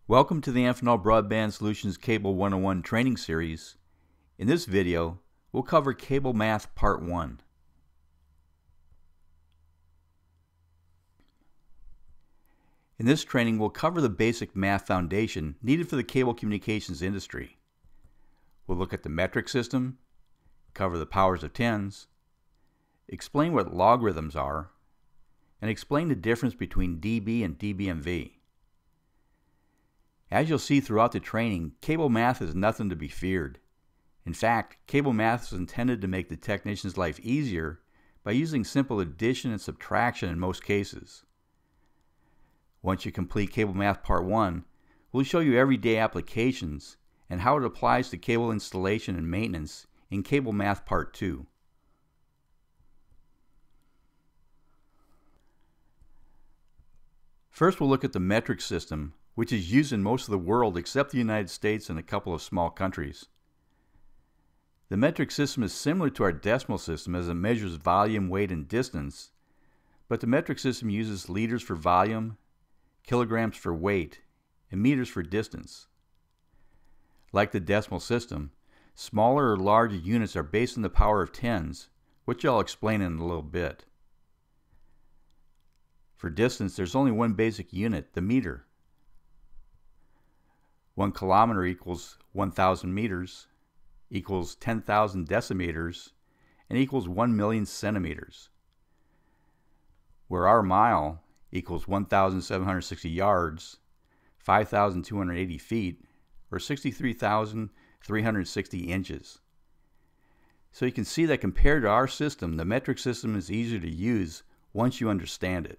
Welcome to the Amphenol Broadband Solutions Cable 101 training series. In this video, we'll cover Cable Math Part 1. In this training, we'll cover the basic math foundation needed for the cable communications industry. We'll look at the metric system, cover the powers of tens, explain what logarithms are, and explain the difference between dB and dBmV. As you'll see throughout the training, cable math is nothing to be feared. In fact, cable math is intended to make the technician's life easier by using simple addition and subtraction in most cases. Once you complete Cable Math Part 1, we'll show you everyday applications and how it applies to cable installation and maintenance in Cable Math Part 2. First, we'll look at the metric system, which is used in most of the world except the United States and a couple of small countries. The metric system is similar to our decimal system as it measures volume, weight, and distance, but the metric system uses liters for volume, kilograms for weight, and meters for distance. Like the decimal system, smaller or larger units are based on the power of tens, which I'll explain in a little bit. For distance, there's only one basic unit, the meter. 1 kilometer equals 1,000 meters, equals 10,000 decimeters, and equals 1 million centimeters. Where our mile equals 1,760 yards, 5,280 feet, or 63,360 inches. So you can see that compared to our system, the metric system is easier to use once you understand it.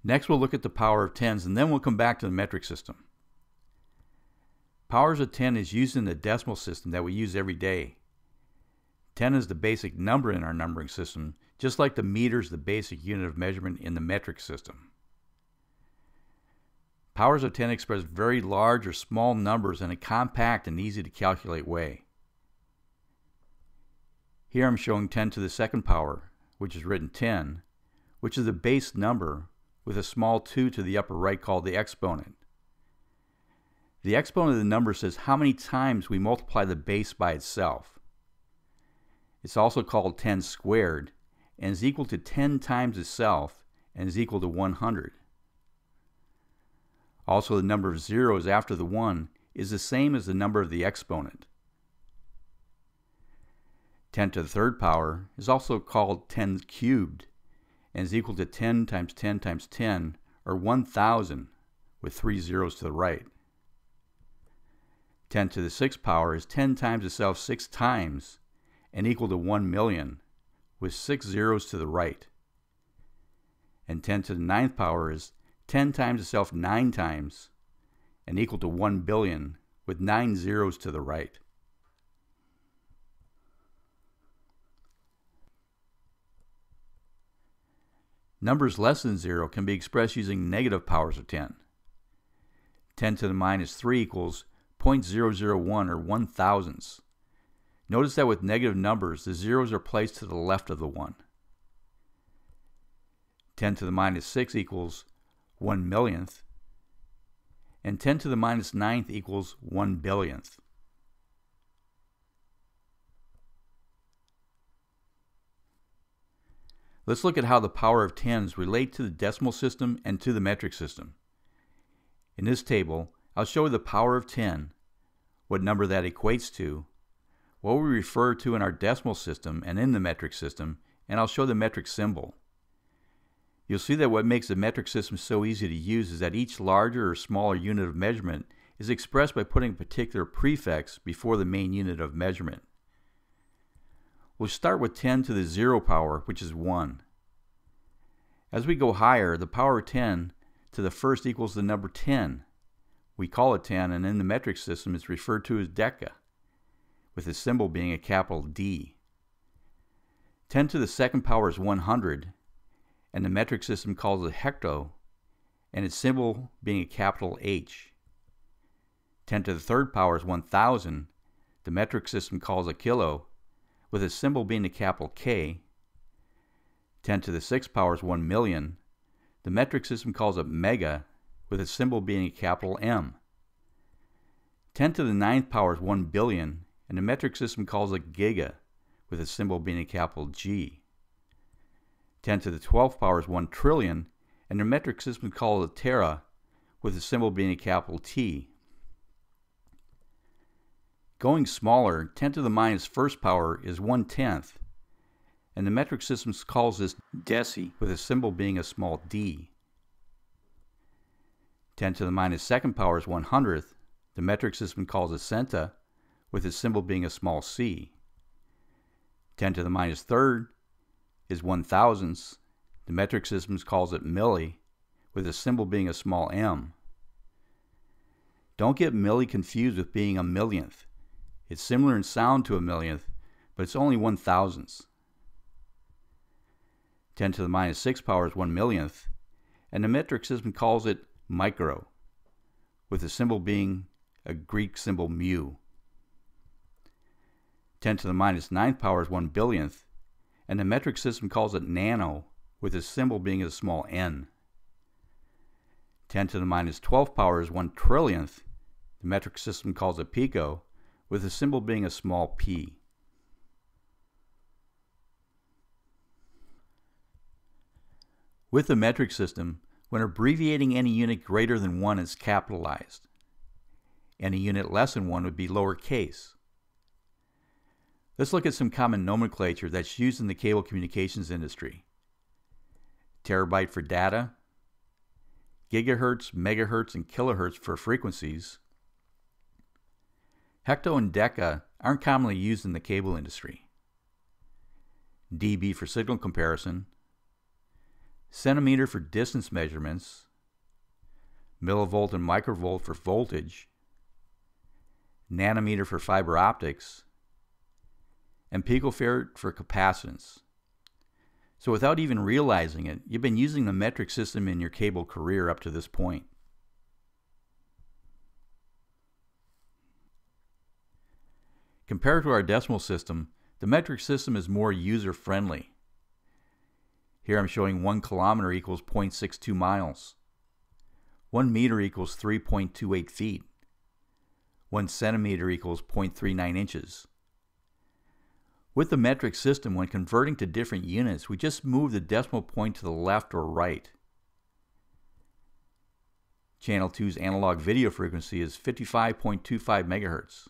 Next, we'll look at the power of tens, and then we'll come back to the metric system. Powers of 10 is used in the decimal system that we use every day. 10 is the basic number in our numbering system, just like the meter is the basic unit of measurement in the metric system. Powers of 10 express very large or small numbers in a compact and easy to calculate way. Here I'm showing 10 to the second power, which is written 10, which is a base number with a small 2 to the upper right called the exponent. The exponent of the number says how many times we multiply the base by itself. It's also called 10 squared and is equal to 10 times itself and is equal to 100. Also, the number of zeros after the 1 is the same as the number of the exponent. 10 to the third power is also called 10 cubed and is equal to 10 times 10 times 10, or 1,000, with 3 zeros to the right. 10 to the sixth power is 10 times itself 6 times, and equal to 1 million, with 6 zeros to the right. And 10 to the ninth power is 10 times itself 9 times, and equal to 1 billion, with 9 zeros to the right. Numbers less than 0 can be expressed using negative powers of 10. 10 to the minus 3 equals 0.001 or 1 thousandths. Notice that with negative numbers, the zeros are placed to the left of the 1. 10 to the minus 6 equals 1 millionth. And 10 to the minus 9th equals 1 billionth. Let's look at how the power of tens relate to the decimal system and to the metric system. In this table, I'll show you the power of 10, what number that equates to, what we refer to in our decimal system and in the metric system, and I'll show the metric symbol. You'll see that what makes the metric system so easy to use is that each larger or smaller unit of measurement is expressed by putting a particular prefix before the main unit of measurement. We'll start with 10 to the 0 power, which is 1. As we go higher, the power of 10 to the first equals the number 10. We call it 10, and in the metric system it's referred to as deca, with the symbol being a capital D. 10 to the second power is 100, and the metric system calls it hecto, and its symbol being a capital H. 10 to the third power is 1,000. The metric system calls a kilo, with its symbol being the capital K. 10 to the 6th power is 1 million. The metric system calls it mega, with its symbol being a capital M. 10 to the 9th power is 1 billion, and the metric system calls it giga, with its symbol being a capital G. 10 to the 12th power is 1 trillion, and the metric system calls it tera, with the symbol being a capital T. Going smaller, 10 to the minus 1st power is 1/10, and the metric system calls this deci, with a symbol being a small d. 10 to the minus 2nd power is 1/100th. The metric system calls it centa, with its symbol being a small c. 10 to the minus 3rd is 1/1000th. The metric system calls it milli, with a symbol being a small m. Don't get milli confused with being a millionth. It's similar in sound to a millionth, but it's only 1/1000th. 10 to the minus 6th power is 1 millionth, and the metric system calls it micro, with the symbol being a Greek symbol mu. 10 to the minus 9th power is 1 billionth, and the metric system calls it nano, with its symbol being a small n. 10 to the minus 12th power is 1 trillionth. The metric system calls it pico, with the symbol being a small p. With the metric system, when abbreviating any unit greater than 1 is capitalized. Any unit less than 1 would be lowercase. Let's look at some common nomenclature that's used in the cable communications industry. Terabyte for data, gigahertz, megahertz, and kilohertz for frequencies. Hecto and deca aren't commonly used in the cable industry. dB for signal comparison, centimeter for distance measurements, millivolt and microvolt for voltage, nanometer for fiber optics, and picofarad for capacitance. So without even realizing it, you've been using the metric system in your cable career up to this point. Compared to our decimal system, the metric system is more user-friendly. Here I'm showing 1 kilometer equals 0.62 miles. 1 meter equals 3.28 feet. 1 centimeter equals 0.39 inches. With the metric system, when converting to different units, we just move the decimal point to the left or right. Channel 2's analog video frequency is 55.25 megahertz.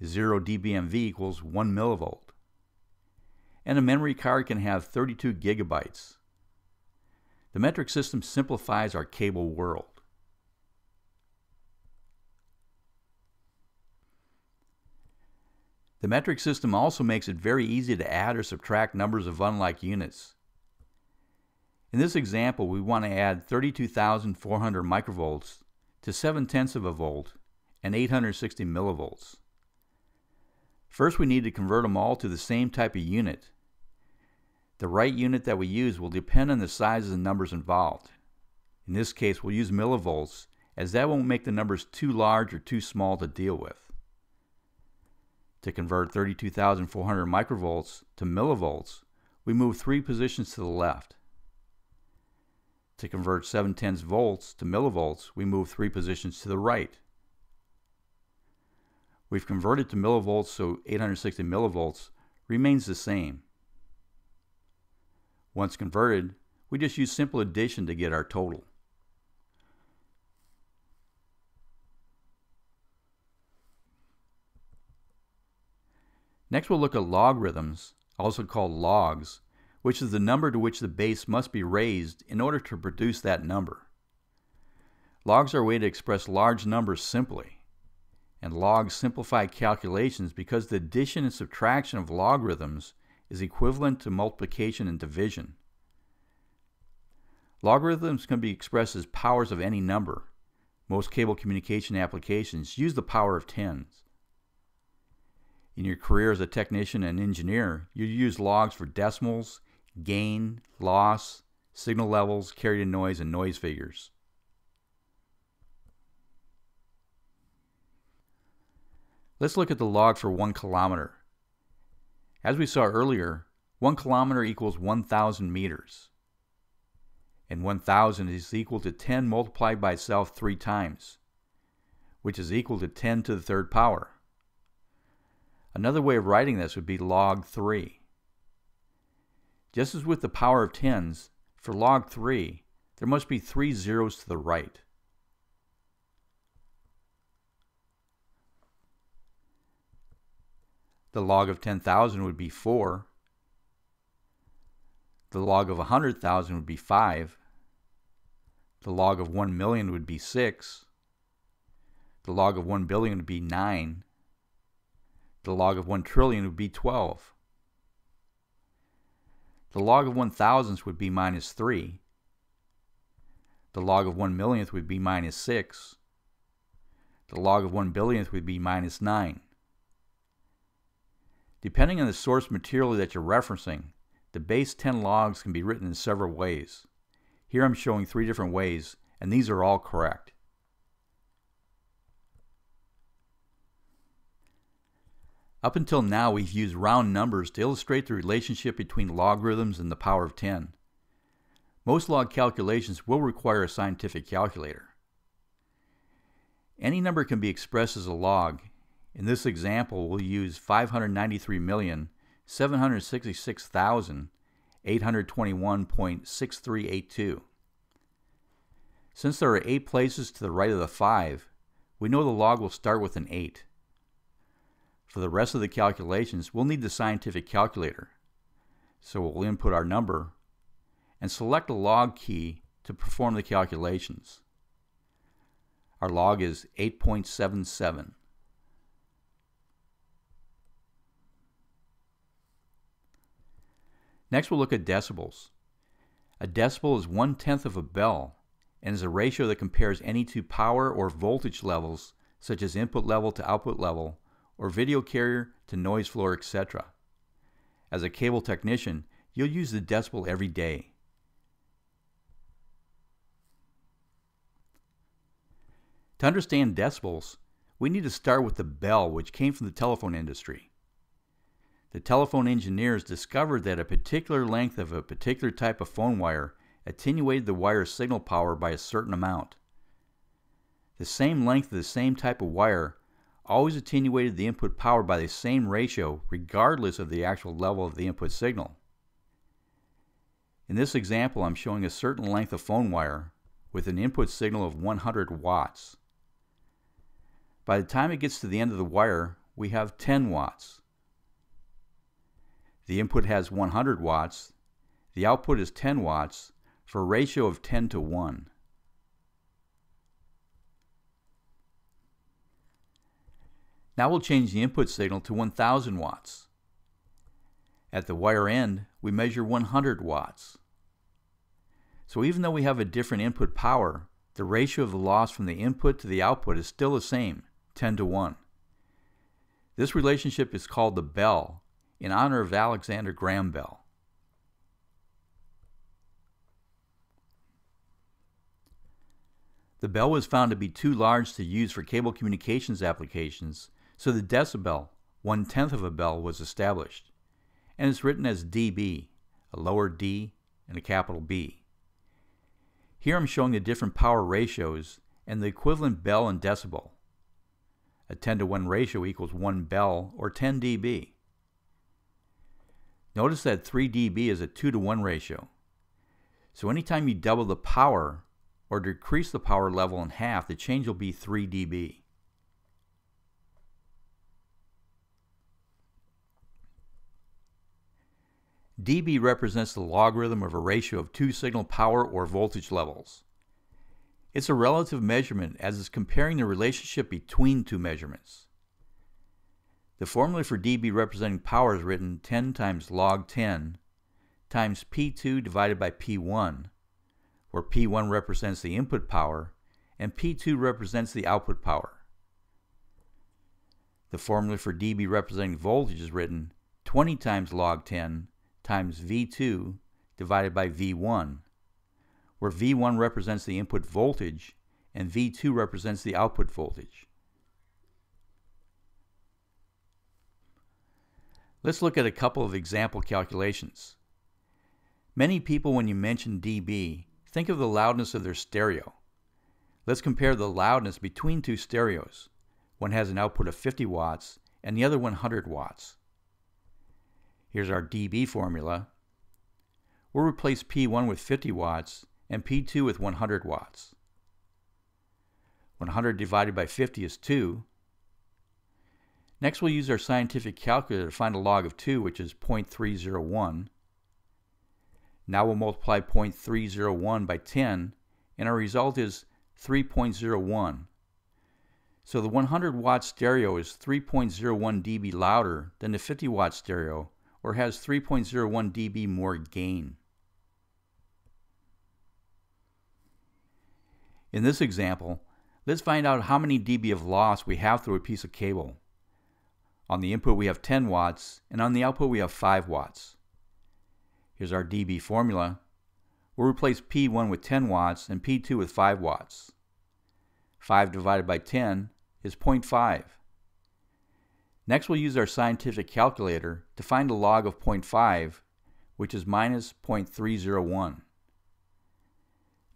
0 dBmV equals 1 millivolt. And a memory card can have 32 gigabytes. The metric system simplifies our cable world. The metric system also makes it very easy to add or subtract numbers of unlike units. In this example, we want to add 32,400 microvolts to 7/10 of a volt and 860 millivolts. First, we need to convert them all to the same type of unit. The right unit that we use will depend on the sizes and numbers involved. In this case, we'll use millivolts, as that won't make the numbers too large or too small to deal with. To convert 32,400 microvolts to millivolts, we move 3 positions to the left. To convert 7/10 volts to millivolts, we move 3 positions to the right. We've converted to millivolts, so 860 millivolts remains the same. Once converted, we just use simple addition to get our total. Next, we'll look at logarithms, also called logs, which is the number to which the base must be raised in order to produce that number. Logs are a way to express large numbers simply. And logs simplify calculations because the addition and subtraction of logarithms is equivalent to multiplication and division. Logarithms can be expressed as powers of any number. Most cable communication applications use the power of tens. In your career as a technician and engineer, you use logs for decimals, gain, loss, signal levels, carried in noise, and noise figures. Let's look at the log for 1 kilometer. As we saw earlier, 1 kilometer equals 1,000 meters. And 1,000 is equal to 10 multiplied by itself 3 times, which is equal to 10 to the third power. Another way of writing this would be log 3. Just as with the power of tens, for log 3, there must be 3 zeros to the right. The log of 10,000 would be 4. The log of 100,000 would be 5. The log of 1 million would be 6. The log of 1 billion would be 9. The log of 1 trillion would be 12. The log of 1,000th would be minus 3. The log of 1 millionth would be minus 6. The log of 1 billionth would be minus 9. Depending on the source material that you're referencing, the base 10 logs can be written in several ways. Here I'm showing 3 different ways, and these are all correct. Up until now, we've used round numbers to illustrate the relationship between logarithms and the power of 10. Most log calculations will require a scientific calculator. Any number can be expressed as a log. In this example, we'll use 593,766,821.6382. Since there are 8 places to the right of the 5, we know the log will start with an 8. For the rest of the calculations, we'll need the scientific calculator. So we'll input our number and select a log key to perform the calculations. Our log is 8.77. Next, we'll look at decibels. A decibel is 1/10 of a bell and is a ratio that compares any two power or voltage levels, such as input level to output level, or video carrier to noise floor, etc. As a cable technician, you'll use the decibel every day. To understand decibels, we need to start with the bell, which came from the telephone industry. The telephone engineers discovered that a particular length of a particular type of phone wire attenuated the wire's signal power by a certain amount. The same length of the same type of wire always attenuated the input power by the same ratio, regardless of the actual level of the input signal. In this example, I'm showing a certain length of phone wire with an input signal of 100 watts. By the time it gets to the end of the wire, we have 10 watts. The input has 100 watts, the output is 10 watts, for a ratio of 10 to 1. Now we'll change the input signal to 1000 watts. At the wire end, we measure 100 watts. So even though we have a different input power, the ratio of the loss from the input to the output is still the same, 10 to 1. This relationship is called the bell, in honor of Alexander Graham Bell. The bell was found to be too large to use for cable communications applications, so the decibel, 1/10 of a bell, was established, and it's written as dB, a lower d and a capital B. Here I'm showing the different power ratios and the equivalent bell and decibel. A 10 to 1 ratio equals 1 bell, or 10 dB. Notice that 3 dB is a 2 to 1 ratio. So anytime you double the power or decrease the power level in half, the change will be 3 dB. dB represents the logarithm of a ratio of two signal power or voltage levels. It's a relative measurement as it's comparing the relationship between two measurements. The formula for dB representing power is written 10 times log 10 times P2 divided by P1, where P1 represents the input power and P2 represents the output power. The formula for dB representing voltage is written 20 times log 10 times V2 divided by V1, where V1 represents the input voltage and V2 represents the output voltage. Let's look at a couple of example calculations. Many people, when you mention dB, think of the loudness of their stereo. Let's compare the loudness between two stereos. One has an output of 50 watts and the other 100 watts. Here's our dB formula. We'll replace P1 with 50 watts and P2 with 100 watts. 100 divided by 50 is 2. Next, we'll use our scientific calculator to find a log of 2, which is 0.301. Now we'll multiply 0.301 by 10, and our result is 3.01. So the 100 watt stereo is 3.01 dB louder than the 50 watt stereo, or has 3.01 dB more gain. In this example, let's find out how many dB of loss we have through a piece of cable. On the input we have 10 watts, and on the output we have 5 watts. Here's our dB formula. We'll replace P1 with 10 watts and P2 with 5 watts. 5 divided by 10 is 0.5. Next, we'll use our scientific calculator to find a log of 0.5, which is minus 0.301.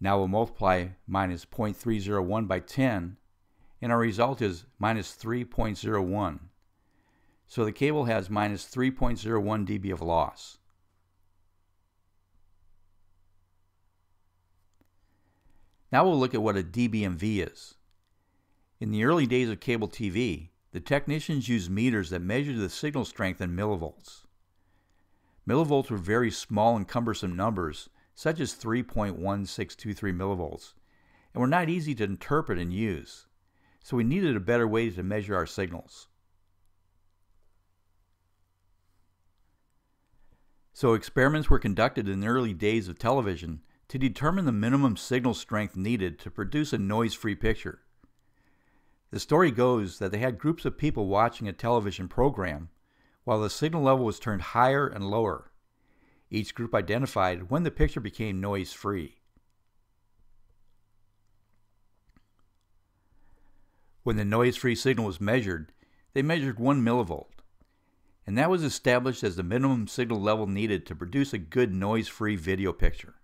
Now we'll multiply minus 0.301 by 10, and our result is minus 3.01. So the cable has minus 3.01 dB of loss. Now we'll look at what a dBmV is. In the early days of cable TV, the technicians used meters that measured the signal strength in millivolts. Millivolts were very small and cumbersome numbers, such as 3.1623 millivolts, and were not easy to interpret and use, so we needed a better way to measure our signals. So experiments were conducted in the early days of television to determine the minimum signal strength needed to produce a noise-free picture. The story goes that they had groups of people watching a television program while the signal level was turned higher and lower. Each group identified when the picture became noise-free. When the noise-free signal was measured, they measured 1 millivolt, and that was established as the minimum signal level needed to produce a good noise-free video picture.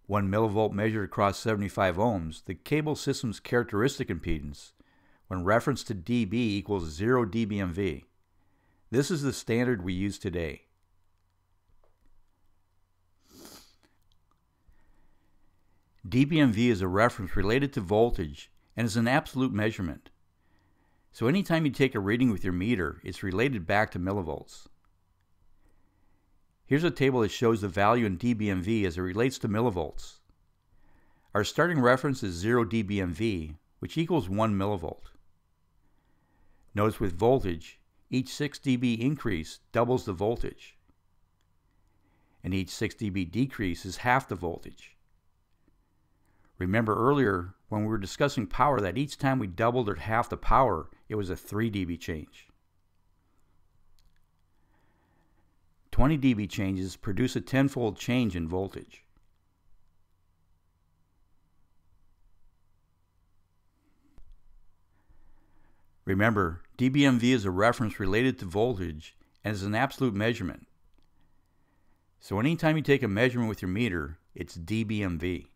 1 millivolt measured across 75 ohms, the cable system's characteristic impedance, when referenced to dB equals 0 dBmV. This is the standard we use today. dBmV is a reference related to voltage and is an absolute measurement. So anytime you take a reading with your meter, it's related back to millivolts. Here's a table that shows the value in dBmV as it relates to millivolts. Our starting reference is 0 dBmV, which equals 1 millivolt. Notice with voltage, each 6 dB increase doubles the voltage, and each 6 dB decrease is half the voltage. Remember earlier when we were discussing power that each time we doubled or half the power, it was a 3 dB change. 20 dB changes produce a 10-fold change in voltage. Remember, dBmV is a reference related to voltage and is an absolute measurement. So anytime you take a measurement with your meter, it's dBmV.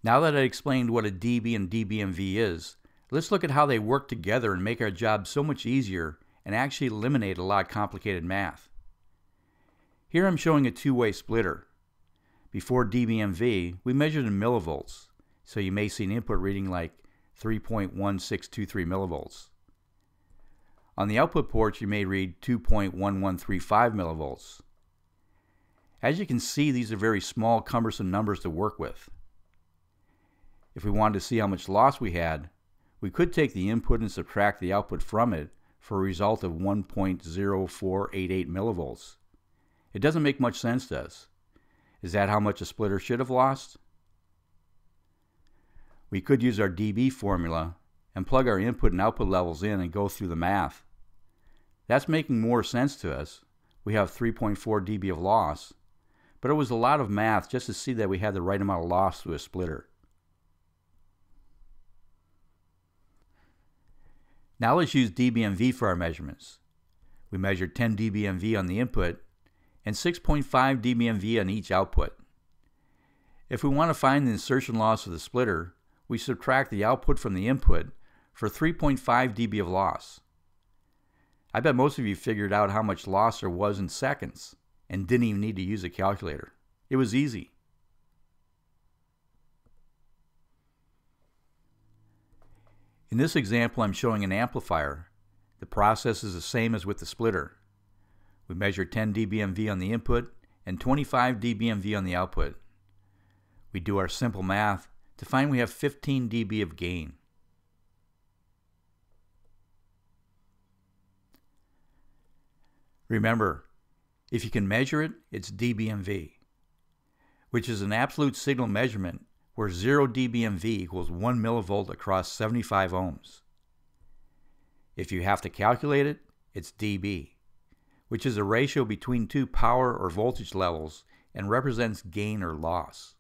Now that I explained what a dB and dBmV is, let's look at how they work together and make our job so much easier and actually eliminate a lot of complicated math. Here I'm showing a two-way splitter. Before dBmV, we measured in millivolts, so you may see an input reading like 3.1623 millivolts. On the output port, you may read 2.1135 millivolts. As you can see, these are very small, cumbersome numbers to work with. If we wanted to see how much loss we had, we could take the input and subtract the output from it for a result of 1.0488 millivolts. It doesn't make much sense to us. Is that how much a splitter should have lost? We could use our dB formula and plug our input and output levels in and go through the math. That's making more sense to us. We have 3.4 dB of loss, but it was a lot of math just to see that we had the right amount of loss through a splitter. Now let's use dBmV for our measurements. We measured 10 dBmV on the input and 6.5 dBmV on each output. If we want to find the insertion loss of the splitter, we subtract the output from the input for 3.5 dB of loss. I bet most of you figured out how much loss there was in seconds and didn't even need to use a calculator. It was easy. In this example, I'm showing an amplifier. The process is the same as with the splitter. We measure 10 dBmV on the input and 25 dBmV on the output. We do our simple math to find we have 15 dB of gain. Remember, if you can measure it, it's dBmV, which is an absolute signal measurement where 0 dBmV equals 1 millivolt across 75 ohms. If you have to calculate it, it's dB, which is a ratio between two power or voltage levels and represents gain or loss.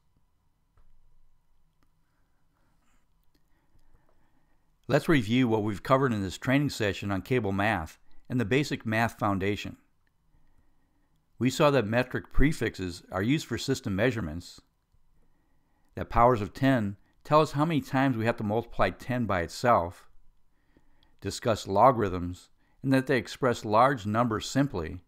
Let's review what we've covered in this training session on cable math and the basic math foundation. We saw that metric prefixes are used for system measurements, that powers of 10 tell us how many times we have to multiply 10 by itself, discuss logarithms, and that they express large numbers simply,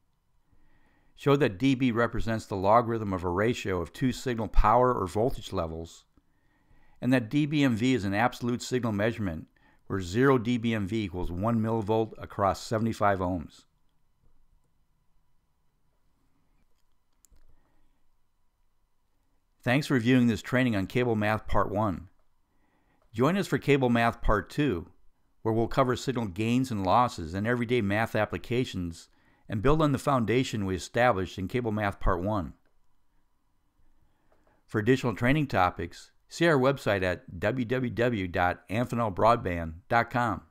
show that dB represents the logarithm of a ratio of two signal power or voltage levels, and that dBmV is an absolute signal measurement where 0 dBmV equals 1 millivolt across 75 ohms. Thanks for reviewing this training on Cable Math Part 1. Join us for Cable Math Part 2, where we'll cover signal gains and losses and everyday math applications and build on the foundation we established in Cable Math Part 1. For additional training topics, see our website at www.amphenolbroadband.com.